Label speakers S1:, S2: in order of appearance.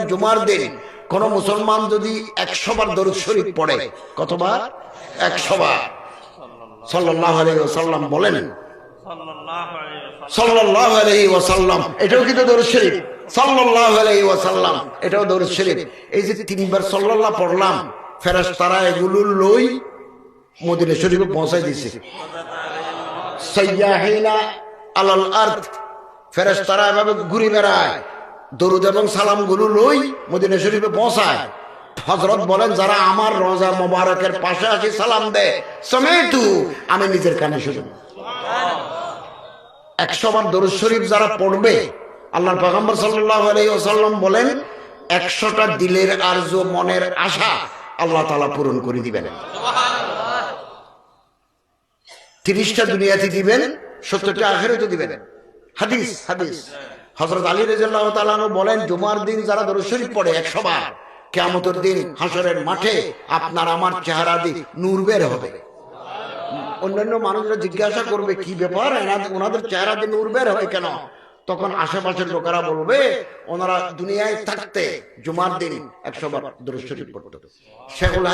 S1: জুমার দিন কোন মুসলমান যদি 100 বার দরুদ শরীফ পড়ে, কতবার? 100 বার। সাল্লাল্লাহু আলাইহি ওয়াসাল্লাম বলেন, সাল্লাল্লাহু আলাইহি ওয়াসাল্লাম, এটাও কিন্তু দরুদ শরীফ। সাল্লাল্লাহু আলাইহি ওয়াসাল্লাম, এটাও দরুদ শরীফ। এই যে 3 বার সাল্লাল্লাহ পড়লাম, ফেরেশতারা এগুলো লই মদিনা শরীফে পৌঁছায় দিয়েছে। সাইয়াহিনা আলাল আরদ, ফেরেশতারা এভাবে ঘুরে বেড়ায়, দরুদ এবং সালাম গুলো লই মদিনা শরীফে পৌঁছায়। হযরত বলেন, যারা আমার রওজা মোবারকের পাশে আসে সালাম দেয়, সমেতু, আমি নিজের কানে শুনি। 100 বার দরুদ শরীফ যারা পড়বে, আল্লাহর পয়গম্বর সাল্লাল্লাহু আলাইহি ওয়াসাল্লাম বলেন, 100টা দিলের আরজু, মনের আশা আল্লাহ তাআলা পূরণ করে দিবেন। 30টা দুনিয়াতে দিবেন, 70টা আখিরাতে দিবেন। হাদিস হযরত আলী রাদিয়াল্লাহু তাআলা আনহু বলেন, জুমার দিন যারা দরুদ শরীফ পড়ে 100 বার, কিয়ামতের দিন হাশরের মাঠে আপনার আমার চেহারা দিয়ে নূর বের হবে। অন্যান্য মানুষরা জিজ্ঞাসা করবে, কি ব্যাপার, ওনাদের চেহারা দিয়ে নূর বের হয় কেন? তখন আশেপাশের লোকেরা বলবে, ওনারা দুনিয়ায় থাকতে জুমার দিন 100 বার দরুদ শরীফ পড়তো। সেগুলো